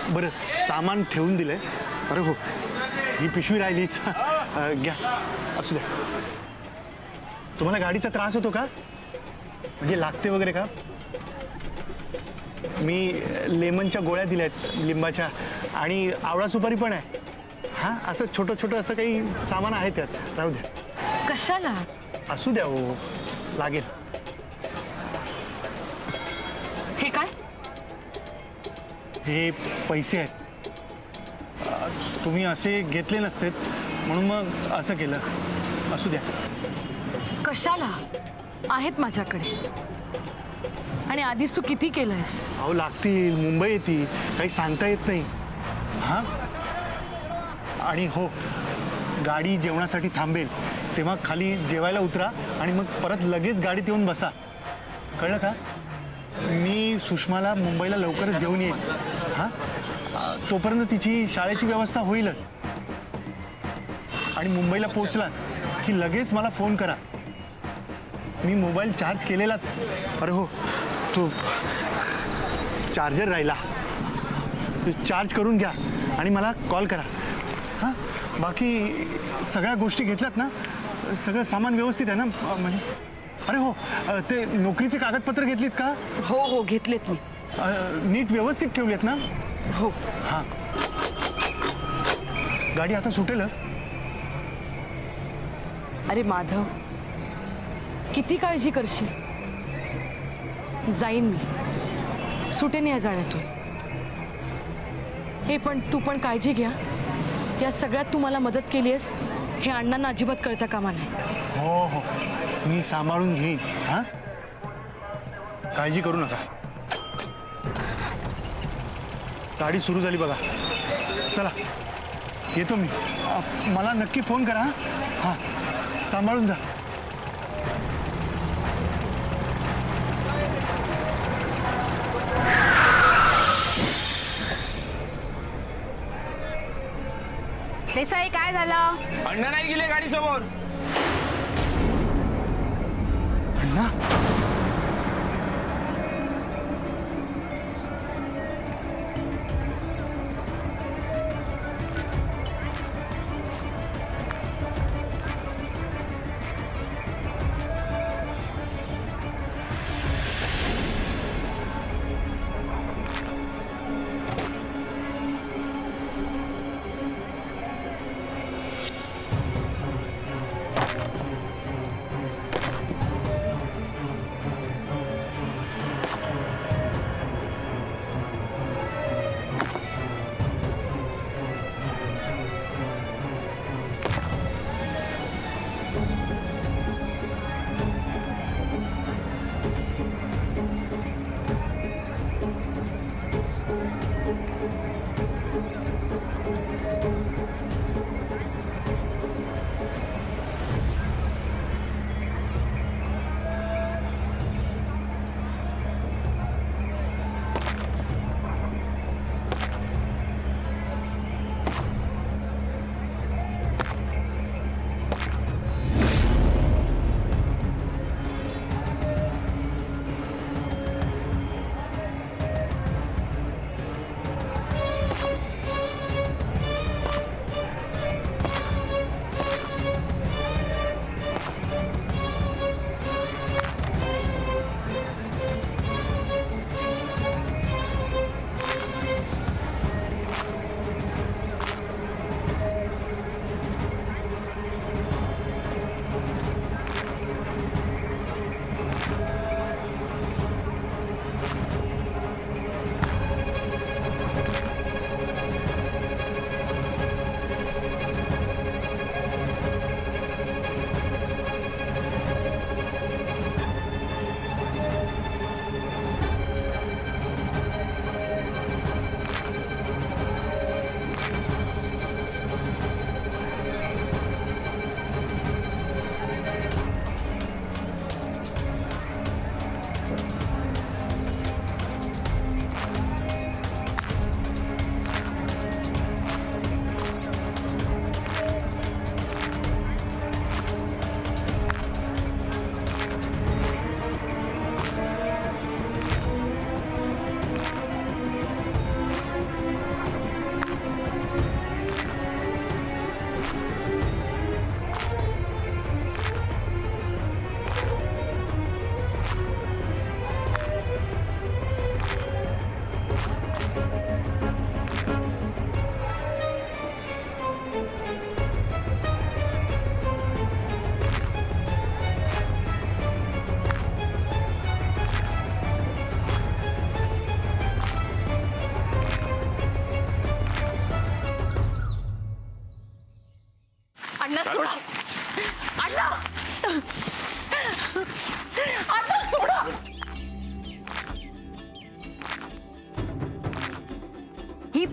बरं सामान ठेवून दिलंय. अरे हो, ही पिशवी राहिलीच. घ्या, असू द्या. तुम्हाला गाडीचा त्रास होतो का? म्हणजे लागते वगैरे का? मी लेमनच्या गोळ्या दिल्यात लिंबाच्या आणि आवळा सुपारी पण आहे. हां, असं छोटं छोटं असं काही सामान आहे त्यात. राहू द्या. कशाला? असू द्या हो, लागेल. हे काय? हे पैसे आहेत. तुम्ही असे घेतले नसतेत म्हणून मग असं केलं. असू द्या. कशाला? आहेत माझ्याकडे. आणि आधीच तू किती केलंयस? अहो लागतील, मुंबई येते, काही सांगता येत नाही. हां, आणि हो, गाडी जेवणासाठी थांबेल तेव्हा खाली जेवायला उतरा आणि मग परत लगेच गाडीत येऊन बसा. कळलं का? मी सुषमाला मुंबईला लवकरच घेऊन येईन. हां, तोपर्यंत तिची शाळेची व्यवस्था होईलच. आणि मुंबईला पोचला की लगेच मला फोन करा. मी मोबाईल चार्ज केलेलाच. अरे हो, तो चार्जर राहिला, तो चार्ज करून घ्या आणि मला कॉल करा. हां, बाकी सगळ्या गोष्टी घेतल्यात ना? सगळं सामान व्यवस्थित आहे ना? म्हणजे अरे हो, ते नोकरीचे कागदपत्र घेतलीत का? हो हो, घेतलेत मी. नीट व्यवस्थित ठेवलेत ना? हो. हां, गाडी आता सुटेलच. अरे माधव, किती काळजी करशील? जाईन मी, सुटेन या जाळ्यातून. हे पण तू पण काळजी घ्या. या सगळ्यात तू मला मदत केली आहेस हे अण्णांना अजिबात कळता कामा नाही. हो हो, मी सांभाळून घेईन. हां, काळजी करू नका. गाडी सुरू झाली बघा. चला, येतो मी. मला नक्की फोन करा. हां, सांभाळून जा. देसाई, काय झालं? अण्णा नाही गेले गाडी समोर. अण्णा,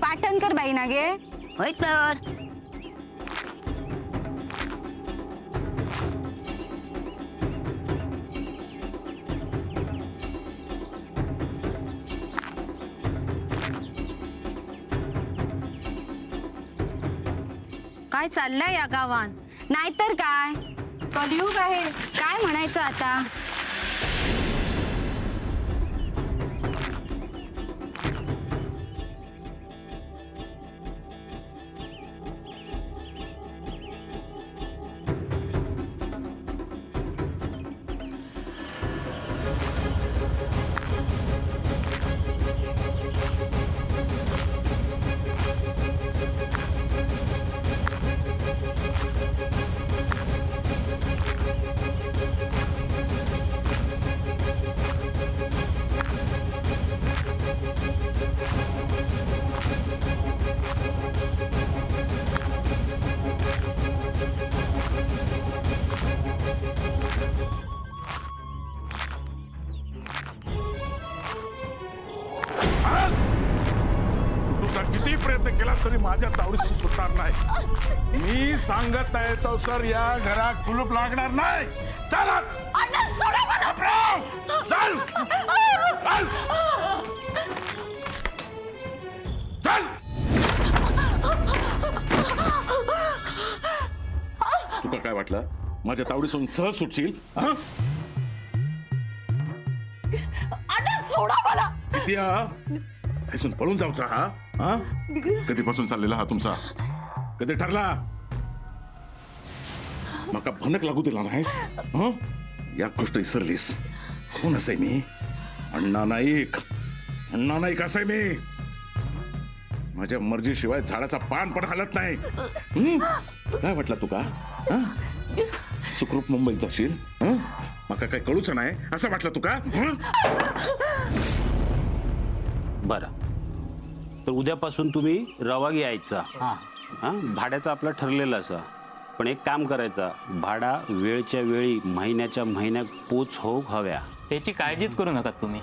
पाटणकर बाई ना गे? होय तर. काय चाललंय या गावात? नाहीतर काय, कलियुग आहे. काय म्हणायचं आता? किती प्रयत्न केला तरी माझ्या तावडीशी सुटणार नाही. मी सांगत आहे तो सर, या घरात कुलूप लागणार नाही. चला चल चल चल. तुका काय वाटलं माझ्या तावडीसून सहज सुटशील? सोडा मला. किती इथून पळून जाऊचा हा? हा कधीपासून चाललेला हा तुमचा? कधी ठरला? मका भनक लागू दिला नाहीस. या गोष्ट विसरलीस. कोण असे मी? अण्णा नाईक. अण्णा नाईक असे मी. माझ्या मर्जीशिवाय झाडाचा पान पण हलत नाही. काय वाटलं तुका? सुखरूप मुंबईत जाशील? मका काय कळूच नाही असं वाटलं तुका? बरं, तर उद्यापासून तुम्ही रवागी यायचा. भाड्याचं आपलं ठरलेलं असं. पण एक काम करायचं, भाडा वेळच्या वेळी महिन्याच्या महिन्यात पोच होऊ हव्या. त्याची काळजीच करू नका तुम्ही.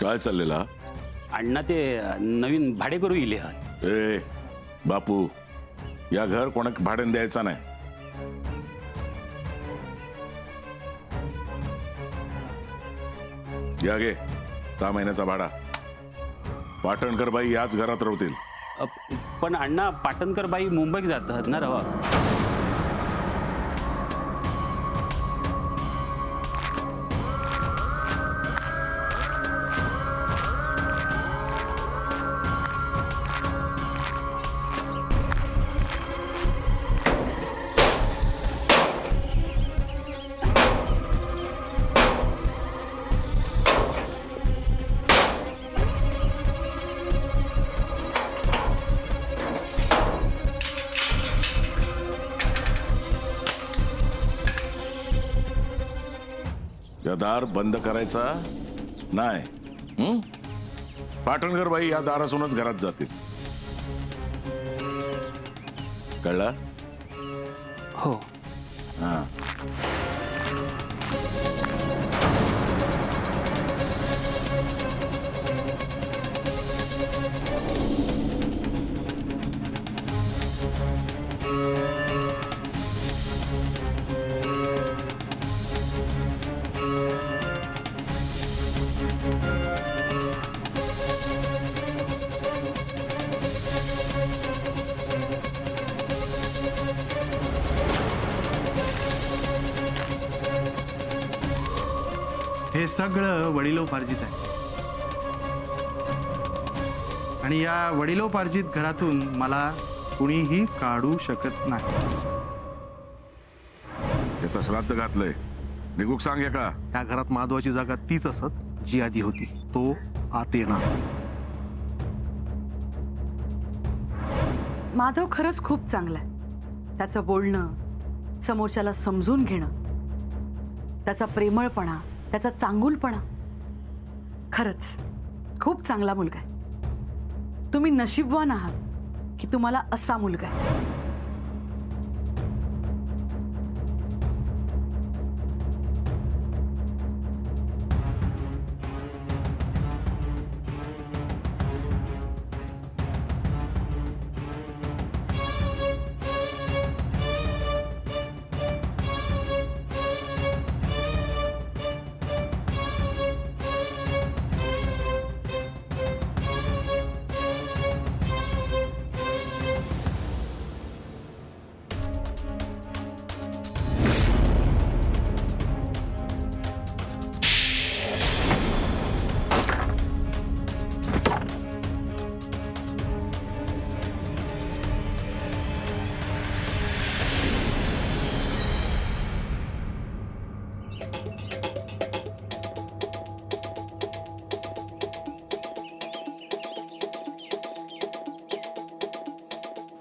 काय चाललेला? अण्णा ते नवीन भाडेकरू इले आहेत. ए बापू, या घर कोणाक भाड्याने द्यायचा नाही. या गे 6 महिन्याचा भाडा. पाटणकर बाई याच घरात राहतील. पण अण्णा, पाटणकर बाई मुंबईत जातात ना रवा. या दार बंद करायचा नाही. पाटणकर बाई या दारासूनच घरात जातील. कळलं? हो. हा. हे सगळं वडिलोपार्जित आहे आणि या वडिलोपार्जित घरातून मला कुणीही काढू शकत नाही. याचं श्राद्ध घातलंय. निघूक सांग का? त्या घरात माधवाची जागा तीच असत जी आधी होती. तो आत येणार. माधव खरंच खूप चांगला आहे. त्याचं बोलणं, समोरच्याला समजून घेणं, त्याचा प्रेमळपणा, त्याचा चांगुलपणा, खरंच खूप चांगला मुलगा आहे. तुम्ही नशीबवान आहात की तुम्हाला असा मुलगा आहे.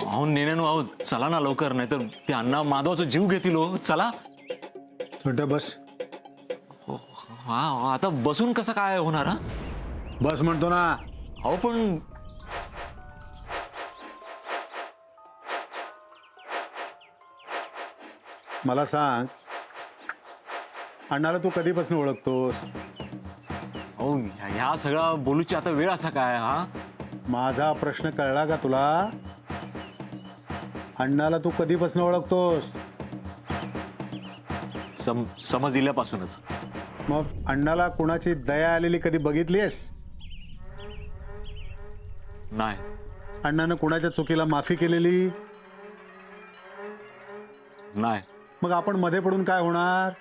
अहो नेण्यानो, अहो चला ना लवकर, नाहीतर ते अण्णा माधवाचा जीव घेतील हो. चला. छोटा बस. हा आता बसून कसं काय होणार? हा बस म्हणतो ना. अहो पण मला सांग, अण्णाला तू कधीपासून ओळखतोस? अहो ह्या सगळा बोलूची आता वेळ असा काय? हा माझा प्रश्न कळला का तुला? अण्णाला तू कधीपासून ओळखतोस? समज दिल्यापासूनच. मग अण्णाला कुणाची दया आलेली कधी बघितलीस? नाही. अण्णानं कुणाच्या चुकीला माफी केलेली? नाही. मग आपण मध्ये पडून काय होणार?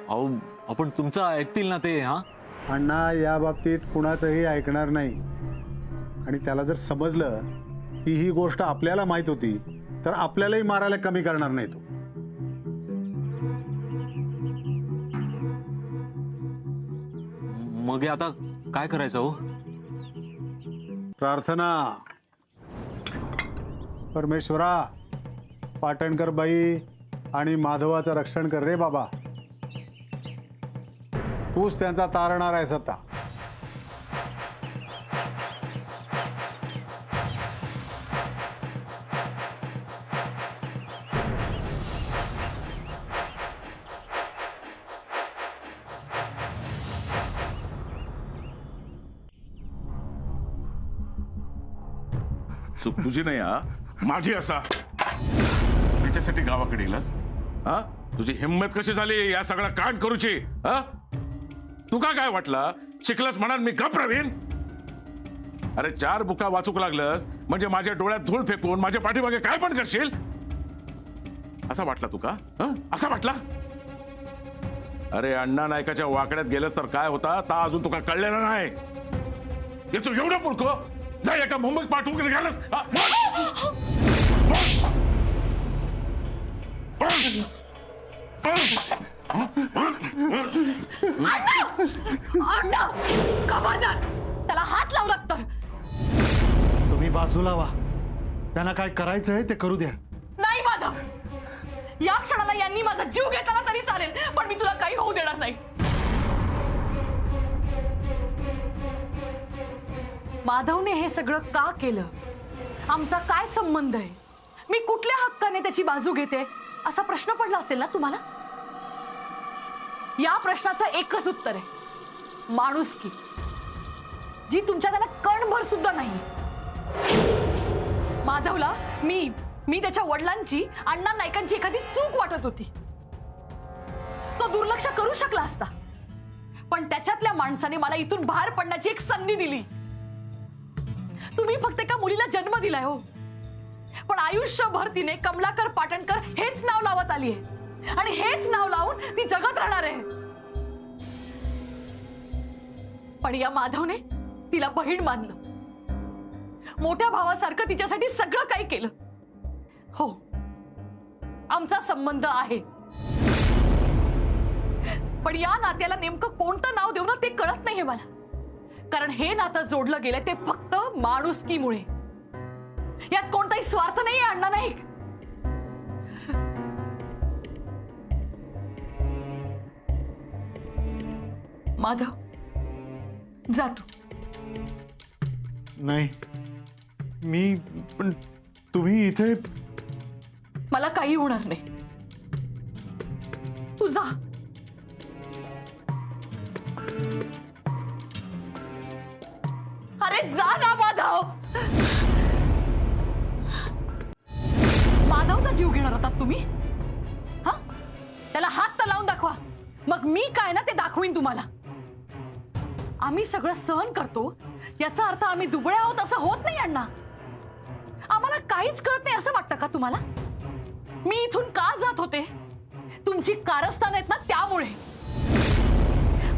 अहो आपण तुमचं ऐकतील ना ते. हा अण्णा या बाबतीत कुणाचंही ऐकणार नाही. आणि त्याला जर समजलं की ही गोष्ट आपल्याला माहित होती तर आपल्यालाही मारायला कमी करणार नाही तो. मग हे आता काय करायचं हो? प्रार्थना. परमेश्वरा, पाटणकर बाई आणि माधवाचं रक्षण कर रे बाबा. तूच त्यांचा तारणार आहेस आता. चूक तुझी नाही, हा माझी. असा त्याच्यासाठी गावाकडे गेलास? हा तुझी हिंमत कशी झाली या सगळा कांड करूची? हा तू काय वाटला शिकलास म्हणा मी गप राहीन? अरे 4 बुका वाचूक लागलंस म्हणजे माझ्या डोळ्यात धूळ फेकून माझ्या पाठीमागे काय पण करशील असा वाटला तू का? असा वाटला? अरे अण्णा नायकाच्या वाकड्यात गेलंस तर काय होता ता अजून तुका कळलेला नाही. याचं एवढं पुळक जा एका मुंबईत पाठवून निघालस. खबरदार, त्याला हात लावला तर. तुम्ही बाजूला व्हा. त्यांना काय करायचंय ते करू द्या. नाही माधव, या क्षणाला यांनी माझा जीव घेतला तरी चालेल, पण मी तुला काही होऊ देणार नाही. माधवने हे सगळं का केलं? आमचा काय संबंध आहे? मी कुठल्या हक्काने त्याची बाजू घेते असा प्रश्न पडला असेल ना तुम्हाला? या प्रश्नाचं एकच उत्तर आहे, माणुसकी, जी तुमच्या त्याला कणभर सुद्धा नाही. माधवला मी त्याच्या वडिलांची, अण्णा नायकांची एखादी चूक वाटत होती. तो दुर्लक्ष करू शकला असता, पण त्याच्यातल्या माणसाने मला इथून बाहेर पडण्याची एक संधी दिली. तुम्ही फक्त एका मुलीला जन्म दिलाय हो, पण आयुष्यभर तिने कमलाकर पाटणकर हेच नाव लावत आली आहे आणि हेच नाव लावून ती जगत राहणार आहे. पण या माधवने तिला बहीण मानलं, मोठ्या भावासारखं तिच्यासाठी सगळं काही केलं. हो, आमचा संबंध आहे, पण या नात्याला नेमकं कोणतं नाव देऊ ना ते कळत नाहीये मला. कारण हे नातं जोडलं गेलंय ते फक्त माणुसकीमुळे. यात कोणताही स्वार्थ नाहीये अण्णा नाईक. माधव जा तू. नाही मी पण तुम्ही इथे मला काही होणार नाही. तू जा. अरे जा ना माधव. माधवचा जीव घेणार होतात तुम्ही? हा, त्याला हात तर लावून दाखवा, मग मी काय ना ते दाखवीन तुम्हाला. आम्ही सगळं सहन करतो याचा अर्थ आम्ही दुबळे आहोत असं होत नाही अण्णा. आम्हाला काहीच कळत नाही असं वाटतं का तुम्हाला? मी इथून का जात होते? तुमची कारस्थान आहेत ना त्यामुळे.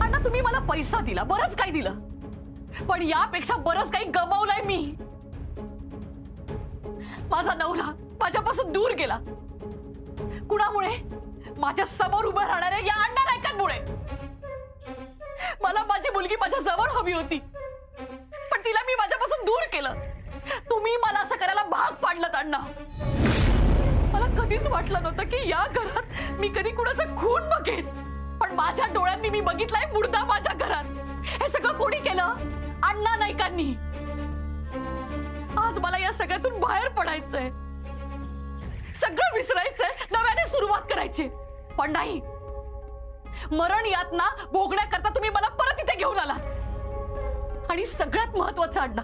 अण्णा तुम्ही मला पैसा दिला, बरंच काही दिलं, पण यापेक्षा बरंच काही गमावलंय मी. माझा नवरा माझ्यापासून दूर गेला. कुणामुळे? माझ्या समोर उभं राहणाऱ्या या अण्णा नायकांमुळे. मला माझी मुलगी माझ्या जवळ हवी होती, पण तिला मी माझ्यापासून दूर केलं. तुम्ही मला असं करायला भाग पाडलं अण्णा. मला कधीच वाटलं नव्हतं की या घरात मी कधी कुणाचा खून बघेन, पण माझ्या डोळ्यांनी मी बघितलाय मुर्दा माझ्या घरात. हे सगळं कोणी केलं? अण्णा नाईकांनी. आज मला या सगळ्यातून बाहेर पडायचंय, सगळं विसरायचंय, नव्याने सुरुवात करायची. पण नाही, मरण यातना भोगण्याकरता तुम्ही मला परत इथे घेऊन आलात. आणि सगळ्यात महत्वाचं अण्णा,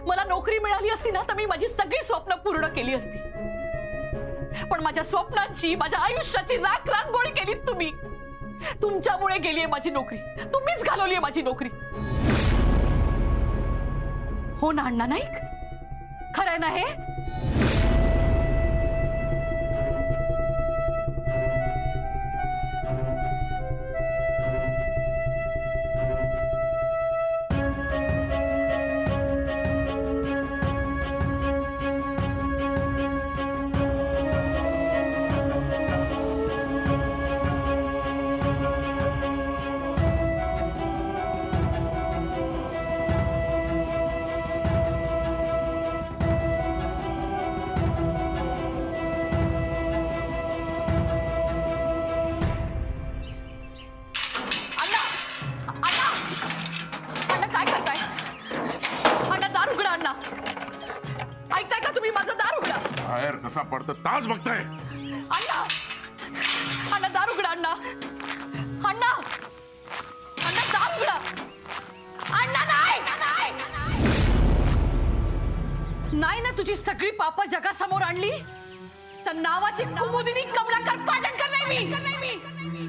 मला नोकरी मिळाली असती ना तर मी माझी सगळी स्वप्न पूर्ण केली असती. पण माझ्या स्वप्नांची, माझ्या आयुष्याची राख रांगोळी केलीत तुम्ही. तुमच्यामुळे गेलीये माझी नोकरी, तुम्हीच घालवलीये माझी नोकरी. हो ना अण्णा नाईक? खरंय ना हे? बाहेर कसा पडतं ताज बघताय. अण्णा, अण्णा दार उघडा. अण्णा, अण्णा, अण्णा दार उघडा. अण्णा नाही, नाही ना तुझी सगळी पाप जगासमोर आणली तर नावाची कुमुदिनी कमलाकर पाटणकर नाही मी.